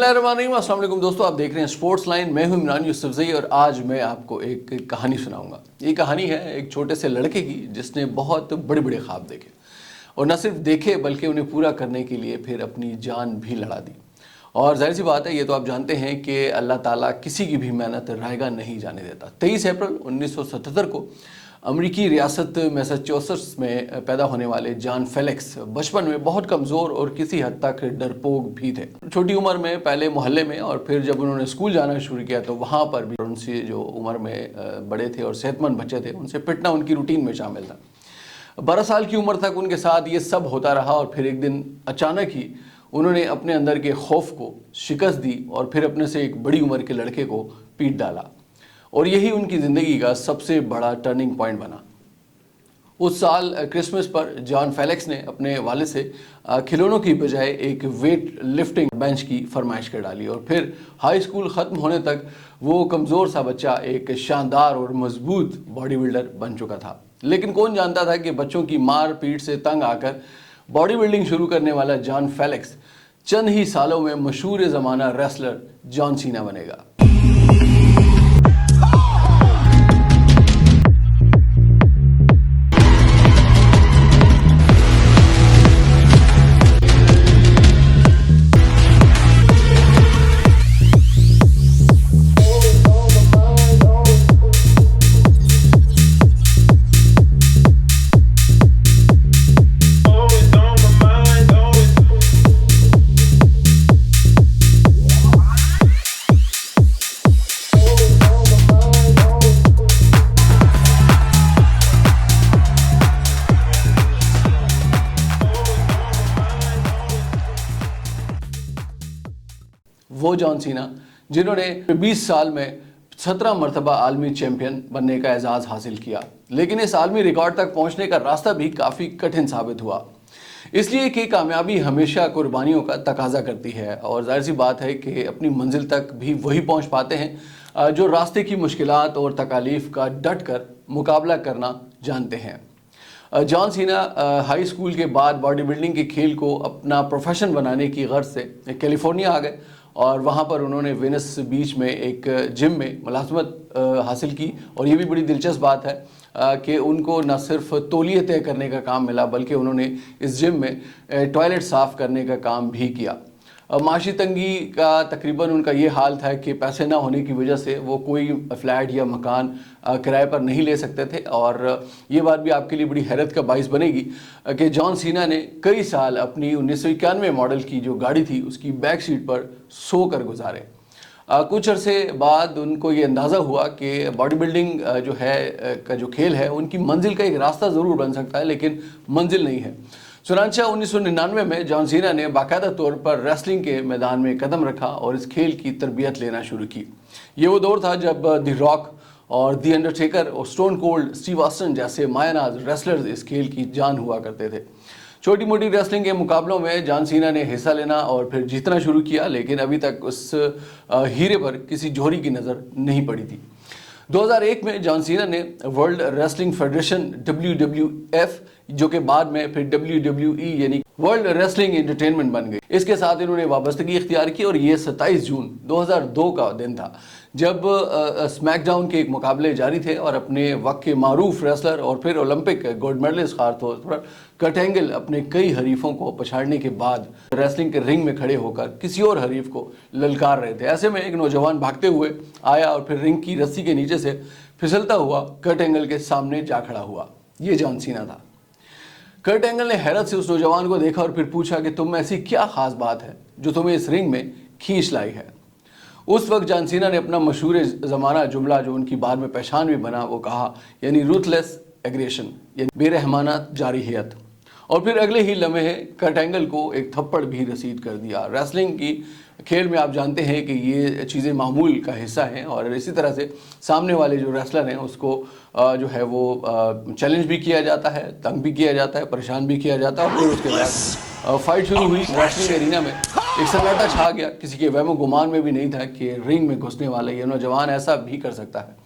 बिस्मिल्लाहिर्रहमानिर्रहीम। अस्सलाम वालेकुम दोस्तों, आप देख रहे हैं स्पोर्ट्स लाइन। मैं हूं इमरान यूसुफजई और आज मैं आपको एक कहानी सुनाऊंगा। ये कहानी है एक छोटे से लड़के की जिसने बहुत बड़े बड़े ख्वाब देखे और न सिर्फ देखे बल्कि उन्हें पूरा करने के लिए फिर अपनी जान भी लड़ा दी। और जाहिर सी बात है, ये तो आप जानते हैं कि अल्लाह ताला किसी की भी मेहनत रायगा नहीं जाने देता। 23 अप्रैल 1977 को अमेरिकी रियासत मैसाचुसेट्स में पैदा होने वाले जॉन फेलिक्स बचपन में बहुत कमज़ोर और किसी हद तक डरपोक भी थे। छोटी उम्र में पहले मोहल्ले में और फिर जब उन्होंने स्कूल जाना शुरू किया तो वहाँ पर भी उनसे जो उम्र में बड़े थे और सेहतमंद बच्चे थे उनसे पिटना उनकी रूटीन में शामिल था। 12 साल की उम्र तक उनके साथ ये सब होता रहा और फिर एक दिन अचानक ही उन्होंने अपने अंदर के खौफ को शिकस्त दी और फिर अपने से एक बड़ी उम्र के लड़के को पीट डाला और यही उनकी ज़िंदगी का सबसे बड़ा टर्निंग पॉइंट बना। उस साल क्रिसमस पर जॉन फेलिक्स ने अपने वालिद से खिलौनों की बजाय एक वेट लिफ्टिंग बेंच की फरमाइश कर डाली और फिर हाई स्कूल ख़त्म होने तक वो कमज़ोर सा बच्चा एक शानदार और मजबूत बॉडी बिल्डर बन चुका था। लेकिन कौन जानता था कि बच्चों की मार पीट से तंग आकर बॉडी बिल्डिंग शुरू करने वाला जॉन फेलिक्स चंद ही सालों में मशहूर ज़माना रेसलर जॉन सीना बनेगा। वो जॉन सीना जिन्होंने 20 साल में 17 मरतबा आलमी चैंपियन बनने का एजाज़ हासिल किया, लेकिन इस आलमी रिकॉर्ड तक पहुंचने का रास्ता भी काफ़ी कठिन साबित हुआ, इसलिए कि कामयाबी हमेशा कुर्बानियों का तकाजा करती है। और जाहिर सी बात है कि अपनी मंजिल तक भी वही पहुंच पाते हैं जो रास्ते की मुश्किलात और तकालीफ का डट कर मुकाबला करना जानते हैं। जॉन सीना हाई स्कूल के बाद बॉडी बिल्डिंग के खेल को अपना प्रोफेशन बनाने की गर्ज से कैलिफोर्निया आ गए और वहाँ पर उन्होंने वेनिस बीच में एक जिम में मुलाजमत हासिल की। और ये भी बड़ी दिलचस्प बात है कि उनको न सिर्फ तौलिए तय करने का काम मिला बल्कि उन्होंने इस जिम में टॉयलेट साफ़ करने का काम भी किया। माशी तंगी का तकरीबन उनका ये हाल था कि पैसे ना होने की वजह से वो कोई फ्लैट या मकान किराए पर नहीं ले सकते थे। और ये बात भी आपके लिए बड़ी हैरत का बाइस बनेगी कि जॉन सीना ने कई साल अपनी 1991 मॉडल की जो गाड़ी थी उसकी बैक सीट पर सो कर गुजारे। कुछ अरसे बाद उनको ये अंदाज़ा हुआ कि बॉडी बिल्डिंग जो है का जो खेल है उनकी मंजिल का एक रास्ता ज़रूर बन सकता है लेकिन मंजिल नहीं है। चुनांचे 1999 में जॉन सीना ने बाकायदा तौर पर रेसलिंग के मैदान में कदम रखा और इस खेल की तरबियत लेना शुरू की। ये वो दौर था जब द रॉक और द अंडरटेकर और स्टोन कोल्ड स्टीव ऑस्टिन जैसे मायानाज रेसलर्स इस खेल की जान हुआ करते थे। छोटी मोटी रेसलिंग के मुकाबलों में जॉन सीना ने हिस्सा लेना और फिर जीतना शुरू किया, लेकिन अभी तक उस हीरे पर किसी जोहरी की नज़र नहीं पड़ी थी। 2001 में जॉन सीना ने वर्ल्ड रेसलिंग फेडरेशन WWF जो कि बाद में फिर WWE यानी वर्ल्ड रेसलिंग एंटरटेनमेंट बन गई, इसके साथ इन्होंने वाबस्तगी इख्तियार की। और ये 27 जून 2002 का दिन था जब स्मैकडाउन के एक मुकाबले जारी थे और अपने वक्त के मारूफ रेसलर और फिर ओलंपिक गोल्ड मेडलिस्ट खास तौर पर कर्ट एंगल अपने कई हरीफों को पछाड़ने के बाद रेसलिंग के रिंग में खड़े होकर किसी और हरीफ को ललकार रहे थे। ऐसे में एक नौजवान भागते हुए आया और फिर रिंग की रस्सी के नीचे से फिसलता हुआ कर्ट एंगल के सामने जा खड़ा हुआ। ये जॉन सीना था। कर्ट एंगल ने हैरत से उस नौजवान को देखा और फिर पूछा कि तुम में ऐसी क्या खास बात है जो तुम्हें इस रिंग में खींच लाई है। उस वक्त जॉन सीना ने अपना मशहूर ज़माना जुमला जो उनकी बाद में पहचान भी बना वो कहा, यानी रूथलेस एग्रेशन यानी बेरहमाना जारहियत। और फिर अगले ही लम्हे कर्ट एंगल को एक थप्पड़ भी रसीद कर दिया। रेसलिंग की खेल में आप जानते हैं कि ये चीज़ें मामूल का हिस्सा हैं और इसी तरह से सामने वाले जो रेसलर हैं उसको जो है वो चैलेंज भी किया जाता है, तंग भी किया जाता है, परेशान भी किया जाता है। और फिर उसके बाद फाइट शुरू हुई। रेसलिंग एरिना में एक सन्नाटा छा गया, किसी के वहमो गुमान में भी नहीं था कि रिंग में घुसने वाला ये नौजवान ऐसा भी कर सकता है।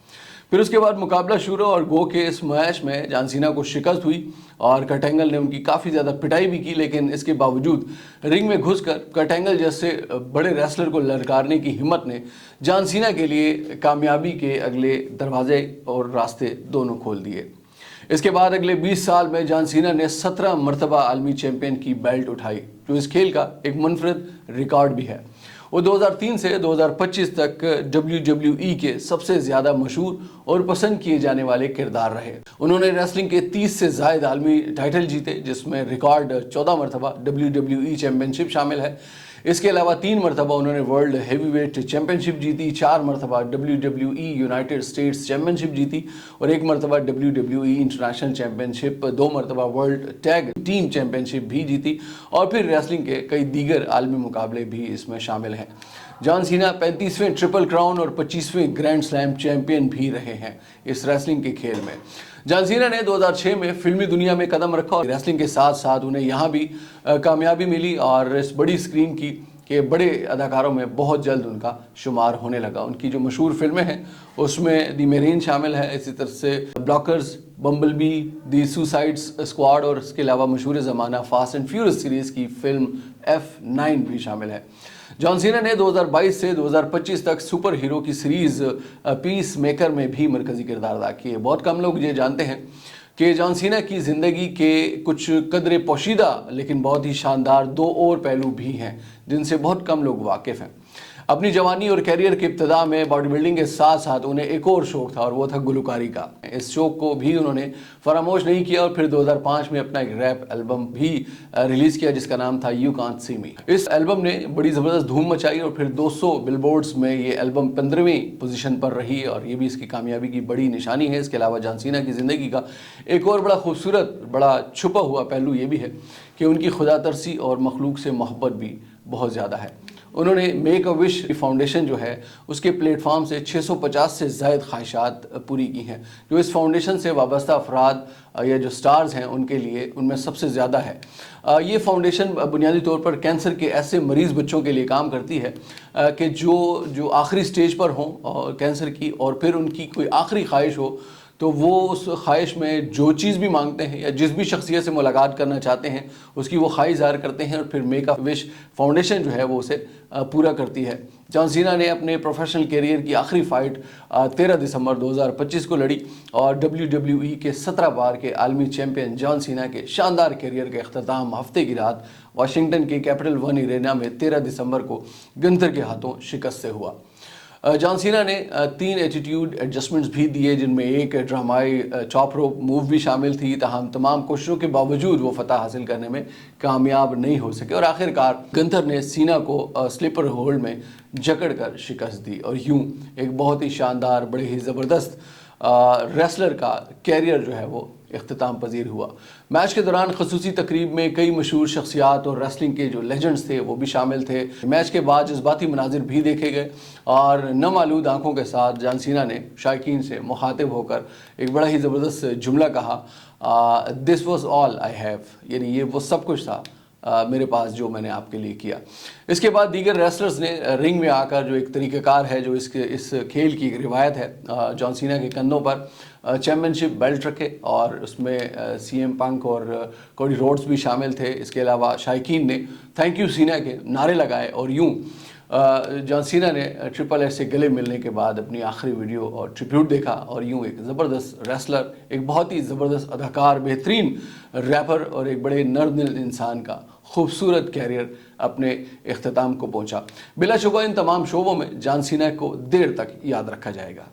फिर उसके बाद मुकाबला शुरू और गो के इस मैच में जॉन सीना को शिकस्त हुई और कर्ट एंगल ने उनकी काफ़ी ज़्यादा पिटाई भी की, लेकिन इसके बावजूद रिंग में घुसकर कर्ट एंगल जैसे बड़े रेसलर को ललकारने की हिम्मत ने जॉन सीना के लिए कामयाबी के अगले दरवाजे और रास्ते दोनों खोल दिए। इसके बाद अगले 20 साल में जॉन सीना ने 17 मरतबा आलमी चैंपियन की बेल्ट उठाई, जो इस खेल का एक मुनफरद रिकॉर्ड भी है। वो 2003 से 2025 तक WWE के सबसे ज़्यादा मशहूर और पसंद किए जाने वाले किरदार रहे। उन्होंने रेसलिंग के 30 से ज़ायद आलमी टाइटल जीते, जिसमें रिकॉर्ड 14 मरतबा WWE चैंपियनशिप शामिल है। इसके अलावा 3 मरतबा उन्होंने वर्ल्ड हेवीवेट चैंपियनशिप जीती, 4 मरतबा WWE यूनाइटेड स्टेट्स चैंपियनशिप जीती और 1 मरतबा WWE इंटरनेशनल चैंपियनशिप, 2 मरतबा वर्ल्ड टैग टीम चैंपियनशिप भी जीती और फिर रेसलिंग के कई दीगर आलमी मुकाबले भी इसमें शामिल हैं। जॉन सीना 35वें ट्रिपल क्राउन और 25वें ग्रैंड स्लैम चैंपियन भी रहे हैं इस रेसलिंग के खेल में। जॉन सीना ने 2006 में फिल्मी दुनिया में कदम रखा और रेसलिंग के साथ साथ उन्हें यहाँ भी कामयाबी मिली और इस बड़ी स्क्रीन की के बड़े अदाकारों में बहुत जल्द उनका शुमार होने लगा। उनकी जो मशहूर फिल्में हैं उसमें दी मेरीन शामिल है, इसी तरह से ब्लॉकर्स, बम्बलबी, दी सुसाइड्स स्क्वाड और इसके अलावा मशहूर ज़माना फास्ट एंड फ्यूरियस सीरीज़ की फिल्म F9 भी शामिल है। जॉन सीना ने 2022 से 2025 तक सुपर हीरो की सीरीज़ पीस मेकर में भी मरकज़ी किरदार अदा किए। बहुत कम लोग ये जानते हैं कि जॉन सीना की ज़िंदगी के कुछ कदरे पोशीदा लेकिन बहुत ही शानदार 2 और पहलू भी हैं जिनसे बहुत कम लोग वाकिफ़ हैं। अपनी जवानी और कैरियर के इब्तिदा में बॉडी बिल्डिंग के साथ साथ उन्हें एक और शौक था और वो था गुलकारी का। इस शौक को भी उन्होंने फरामोश नहीं किया और फिर 2005 में अपना एक रैप एल्बम भी रिलीज़ किया जिसका नाम था यू कांट सी मी। इस एल्बम ने बड़ी ज़बरदस्त धूम मचाई और फिर 200 बिलबोर्ड्स में ये एल्बम 15वीं पोजीशन पर रही और ये भी इसकी कामयाबी की बड़ी निशानी है। इसके अलावा जॉन सीना की ज़िंदगी का एक और बड़ा खूबसूरत, बड़ा छुपा हुआ पहलू ये भी है कि उनकी खुदा तरसी और मखलूक से मोहब्बत भी बहुत ज़्यादा है। उन्होंने मेक अ विश फाउंडेशन जो है उसके प्लेटफॉर्म से 650 से ज़ायद ख्वाहिशात पूरी की हैं, जो इस फाउंडेशन से वाबस्ता अफराद या जो स्टार्स हैं उनके लिए उनमें सबसे ज़्यादा है। ये फाउंडेशन बुनियादी तौर पर कैंसर के ऐसे मरीज़ बच्चों के लिए काम करती है कि जो आखिरी स्टेज पर हों और कैंसर की और फिर उनकी कोई आखिरी ख्वाहिश हो तो वो उस ख्वाहिश में जो चीज़ भी मांगते हैं या जिस भी शख्सियत से मुलाकात करना चाहते हैं उसकी वो ख्वाहिश ज़ाहिर करते हैं और फिर मेक अ विश फाउंडेशन जो है वो उसे पूरा करती है। जॉन सीना ने अपने प्रोफेशनल कैरियर की आखिरी फ़ाइट 13 दिसंबर 2025 को लड़ी और WWE के 17 बार के आलमी चैम्पियन जॉन सीना के शानदार कैरियर के अख्ताम हफ्ते की रात वाशिंगटन के कैपिटल वन एरेना में 13 दिसंबर को गंथर के हाथों शिकस्त से हुआ। जॉन सीना ने 3 एटीट्यूड एडजस्टमेंट्स भी दिए जिनमें एक ड्रामाई चॉप रोप मूव भी शामिल थी, ताहम तमाम कोशिशों के बावजूद वो फतह हासिल करने में कामयाब नहीं हो सके और आखिरकार गंथर ने सीना को स्लीपर होल्ड में जकड़ कर शिकस्त दी और यूं एक बहुत ही शानदार, बड़े ही ज़बरदस्त रेसलर का कैरियर जो है वो इख्तिताम पजीर हुआ। मैच के दौरान खसूसी तकरीब में कई मशहूर शख्सियात और रेसलिंग के जो लेजेंड्स थे वो भी शामिल थे। मैच के बाद जज्बाती मनाजिर भी देखे गए और नमालूद आंखों के साथ जॉन सीना ने शायकीन से मुखातिब होकर एक बड़ा ही ज़बरदस्त जुमला कहा, this was all I have, यानी ये वो सब कुछ था मेरे पास जो मैंने आपके लिए किया। इसके बाद दीगर रेसलर्स ने रिंग में आकर जो एक तरीक़ाकार है, जो इस खेल की एक रिवायत है, जॉन सीना के कंधों पर चैम्पियनशिप बेल्ट रखे और उसमें CM पंक और कोडी रोड्स भी शामिल थे। इसके अलावा शायकीन ने थैंक यू सीना के नारे लगाए और यूं जॉन सीना ने ट्रिपल एच से गले मिलने के बाद अपनी आखिरी वीडियो और ट्रिब्यूट देखा और यूं एक ज़बरदस्त रेसलर, एक बहुत ही ज़बरदस्त अदाकार, बेहतरीन रैपर और एक बड़े नर्म इंसान का खूबसूरत कैरियर अपने इख्तिताम को पहुंचा। बिलाशुबा इन तमाम शोबों में जॉन सीना को देर तक याद रखा जाएगा।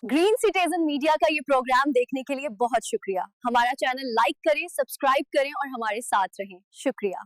ग्रीन सिटीजन मीडिया का ये प्रोग्राम देखने के लिए बहुत शुक्रिया। हमारा चैनल लाइक करें, सब्सक्राइब करें और हमारे साथ रहें। शुक्रिया।